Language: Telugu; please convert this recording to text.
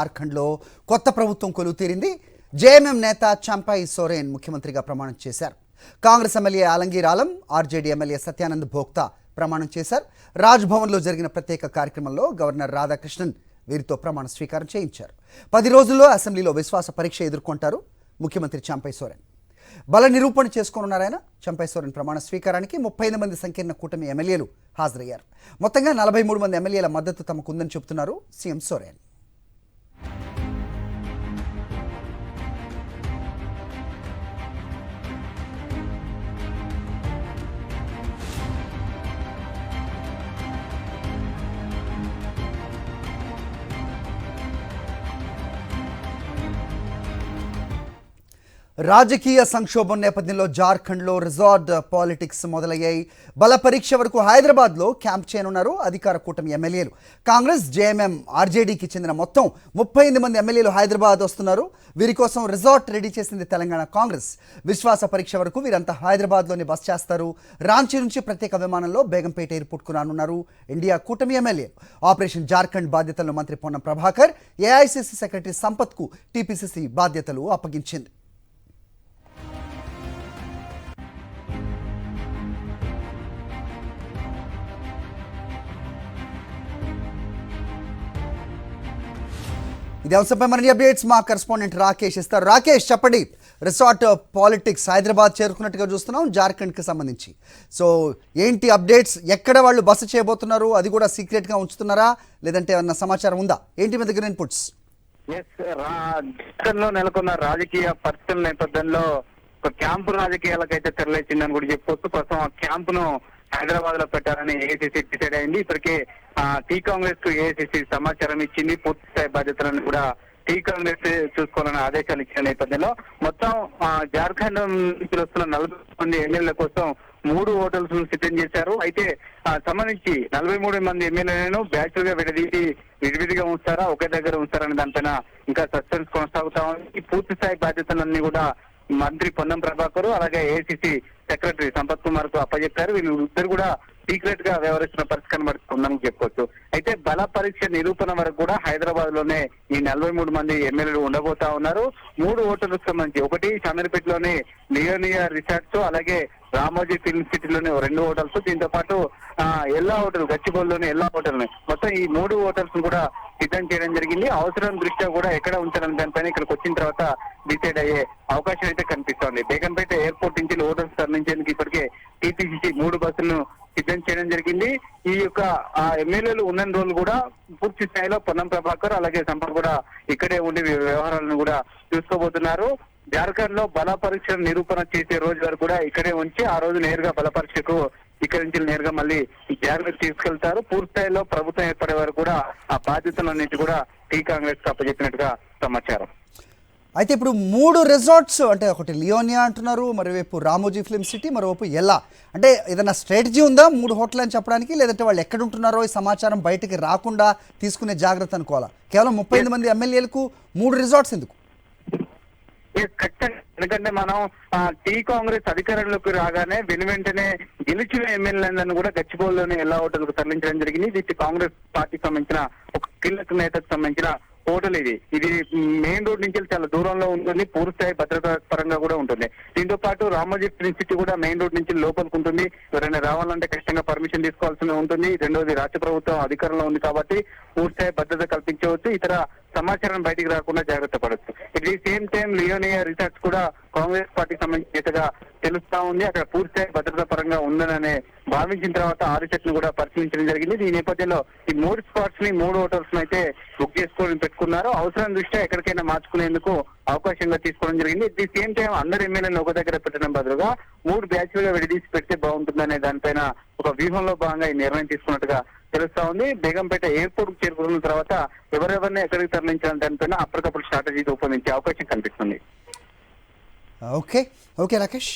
జార్ఖండ్లో కొత్త ప్రభుత్వం కొలువు తీరింది. జేఎంఎం నేత చంపై సోరెన్ ముఖ్యమంత్రిగా ప్రమాణం చేశారు. కాంగ్రెస్ ఎమ్మెల్యే ఆలంగీర్ ఆలం, ఆర్జేడీ ఎమ్మెల్యే సత్యానంద్ భోక్తా ప్రమాణం చేశారు. రాజ్భవన్లో జరిగిన ప్రత్యేక కార్యక్రమంలో గవర్నర్ రాధాకృష్ణన్ వీరితో ప్రమాణ స్వీకారం చేయించారు. 10 రోజుల్లో అసెంబ్లీలో విశ్వాస పరీక్ష ఎదుర్కొంటారు ముఖ్యమంత్రి చంపై సోరెన్. బల నిరూపణ చేసుకోనున్నారాయన. చంపై సోరెన్ ప్రమాణ స్వీకారానికి 35 మంది సంకీర్ణ కూటమి ఎమ్మెల్యేలు హాజరయ్యారు. మొత్తంగా 43 మంది ఎమ్మెల్యేల మద్దతు తమకుందని చెబుతున్నారు సీఎం సోరెన్. రాజకీయ సంక్షోభం నేపథ్యంలో జార్ఖండ్లో రిజార్ట్ పాలిటిక్స్ మొదలయ్యాయి. బల పరీక్ష వరకు హైదరాబాద్లో క్యాంప్ చేయనున్నారు అధికార కూటమి ఎమ్మెల్యేలు. కాంగ్రెస్, జేఎంఎం, ఆర్జేడీకి చెందిన మొత్తం 38 మంది ఎమ్మెల్యేలు హైదరాబాద్ వస్తున్నారు. వీరి కోసం రిజార్ట్ రెడీ చేసింది తెలంగాణ కాంగ్రెస్. విశ్వాస పరీక్ష వరకు వీరంతా హైదరాబాద్లోనే బస చేస్తారు. రాంచీ నుంచి ప్రత్యేక విమానంలో బేగంపేట ఎయిర్పోర్ట్కు రానున్నారు ఇండియా కూటమి ఎమ్మెల్యేలు. ఆపరేషన్ జార్ఖండ్ బాధ్యతలను మంత్రి పొన్నం ప్రభాకర్, ఏఐసీసీ సెక్రటరీ సంపత్కు టీపీసీసీ బాధ్యతలు అప్పగించింది. ఇదే అంశంపై మరిన్ని అప్డేట్స్ మా కరెస్పాండెంట్ రాకేష్ ఇస్తారు. రాకేష్, చెప్పండి. రిసార్ట్ పాలిటిక్స్ హైదరాబాద్ చేరుకున్నట్టుగా చూస్తున్నాం జార్ఖండ్కి సంబంధించి. సో ఏంటి అప్డేట్స్? ఎక్కడ వాళ్ళు బస చేయబోతున్నారు? అది కూడా సీక్రెట్గా ఉంచుతున్నారా, లేదంటే ఏమన్నా సమాచారం ఉందా? ఏంటి మీ దగ్గర ఇన్పుట్స్? రాష్ట్రంలో నెలకొన్న రాజకీయ పరిస్థితుల నేపథ్యంలో ఒక క్యాంపు రాజకీయాలకైతే తెరలేచిందని కూడా చెప్పుకోవచ్చు. ప్రస్తుతం ఆ క్యాంపును హైదరాబాద్ లో పెట్టాలని ఏఐసీసీ డిసైడ్ అయింది. ఇప్పటికే టీ కాంగ్రెస్ కు ఏఐసీసీ సమాచారం ఇచ్చింది. పూర్తి స్థాయి బాధ్యతలను కూడా టీ కాంగ్రెస్ చూసుకోవాలని ఆదేశాలు ఇచ్చిన నేపథ్యంలో మొత్తం జార్ఖండ్ నుంచి వస్తున్న 40 మంది ఎమ్మెల్యేల కోసం 3 హోటల్స్ సిద్ధం చేశారు. అయితే సంబంధించి 43 మంది ఎమ్మెల్యేలను బ్యాచ్ గా విడదీసి విడివిడిగా ఉంచారా, ఒకే దగ్గర ఉంచారనే దానిపైన ఇంకా సస్పెన్స్ కొనసాగుతా ఉంది. ఈ పూర్తి స్థాయి బాధ్యతలన్నీ కూడా మంత్రి పొన్నం ప్రభాకర్, అలాగే ఏఐసీసీ సెక్రటరీ సంపత్ కుమార్ కు అప్పచెప్పారు. వీళ్ళిద్దరు కూడా సీక్రెట్ గా వ్యవహరిస్తున్న పరిస్థితి కనబడుతుందని చెప్పుకోవచ్చు. అయితే బల పరీక్ష నిరూపణ వరకు కూడా హైదరాబాద్ లోనే ఈ 43 మంది ఎమ్మెల్యేలు ఉండబోతా ఉన్నారు. 3 హోటల్కి సంబంధించి, ఒకటి చామిరిపేటలోని లియోనియా రిసార్ట్స్, అలాగే రామోజీ ఫిల్మ్ సిటీలోని 2 హోటల్స్, దీంతో పాటు ఎల్లా హోటల్, గచ్చిబౌలిలోని ఎల్లా హోటల్, మొత్తం ఈ 3 హోటల్స్ కూడా సిద్ధం చేయడం జరిగింది. అవసరం దృష్ట్యా కూడా ఎక్కడ ఉంచాలని దానిపైన ఇక్కడికి వచ్చిన తర్వాత డిసైడ్ అయ్యే అవకాశం అయితే కనిపిస్తోంది. బేగంపేట ఎయిర్పోర్ట్ నుంచి హోటల్స్ తరలించేందుకు ఇప్పటికే టీపీసీసీ 3 బస్సులను సిద్ధం చేయడం జరిగింది. ఈ యొక్క ఎమ్మెల్యేలు ఉన్న రోజులు కూడా పూర్తి స్థాయిలో పొన్నం ప్రభాకర్, అలాగే సంపత్ కూడా ఇక్కడే ఉండి వ్యవహారాలను కూడా చూసుకోబోతున్నారు. జార్ఖండ్ లో బల పరీక్ష నిరూపణ చేసే రోజు వరకు కూడా ఇక్కడే ఉంచి ఆ రోజు నేరుగా బల పరీక్షకు ఇక్కడి నుంచి నేరుగా మళ్ళీ జాగ్రత్త తీసుకెళ్తారు. పూర్తి స్థాయిలో ప్రభుత్వం ఏర్పడే వరకు కూడా ఆ బాధ్యతలన్నింటి కూడా టీ కాంగ్రెస్ అప్పచెప్పినట్టుగా సమాచారం. అయితే ఇప్పుడు 3 రిసార్ట్స్, అంటే ఒకటి లియోనియా అంటున్నారు, మరోవైపు రామోజీ ఫిల్మ్ సిటీ, మరోవైపు ఎల్లా. అంటే ఏదైనా స్ట్రాటజీ ఉందా 3 హోటల్ అని చెప్పడానికి, లేదంటే వాళ్ళు ఎక్కడ ఉంటున్నారో ఈ సమాచారం బయటకి రాకుండా తీసుకునే జాగ్రత్త అనుకోవాలా? కేవలం 35 మంది ఎమ్మెల్యేలకు 3 రిసార్ట్స్ ఎందుకు? ఎందుకంటే మనం టీ కాంగ్రెస్ అధికారంలోకి రాగానే వెంటనే గెలిచిన ఎమ్మెల్యేలను కూడా గచ్చిబౌలిలోని ఎల్లా హోటల్ కు తరలించడం జరిగింది. ఇది కాంగ్రెస్ పార్టీకి సంబంధించిన ఒక కీలక నేతకు సంబంధించిన హోటల్. ఇది మెయిన్ రోడ్ నుంచి చాలా దూరంలో ఉంటుంది. పూర్తిస్థాయి భద్రతా పరంగా కూడా ఉంటుంది. దీంతో పాటు రామోజీ ఫిల్మ్ సిటీ కూడా మెయిన్ రోడ్ నుంచి లోపలికి ఉంటుంది. ఎవరైనా రావాలంటే ఖచ్చితంగా పర్మిషన్ తీసుకోవాల్సి ఉంటుంది. రెండోది, రాష్ట్ర ప్రభుత్వం అధికారంలో ఉంది కాబట్టి పూర్తిస్థాయి భద్రత కల్పించవచ్చు. ఇతర సమాచారం బయటికి రాకుండా జాగ్రత్త పడవచ్చు. ఇది సేమ్ టైం లియోనియా రిసార్ట్స్ కూడా కాంగ్రెస్ పార్టీకి సంబంధించిన నేతగా తెలుస్తా ఉంది. అక్కడ పూర్తిస్థాయి భద్రతా పరంగా ఉందని భావించిన తర్వాత 6 చెట్లను కూడా పరిశీలించడం జరిగింది. ఈ నేపథ్యంలో ఈ 3 స్పాట్స్ ని 3 హోటల్స్ ని అయితే బుక్ చేసుకొని పెట్టుకున్నారు. అవసరం దృష్ట్యా ఎక్కడికైనా మార్చుకునేందుకు అవకాశంగా తీసుకోవడం జరిగింది. ది సేమ్ టైం అందరు ఎమ్మెల్యేలను ఒక దగ్గర పెట్టడం బదులుగా 3 బ్యాచ్లుగా విడదీసి పెడితే బాగుంటుందనే దానిపైన ఒక వ్యూహంలో భాగంగా ఈ నిర్ణయం తీసుకున్నట్టుగా తెలుస్తా ఉంది. బేగంపేట ఎయిర్పోర్ట్ కు చేరుకున్న తర్వాత ఎవరెవరిని ఎక్కడికి తరలించాలని దానిపైన అప్పటికప్పుడు స్ట్రాటజీ రూపొందించే అవకాశం కనిపిస్తుంది. ఓకే రాకేష్.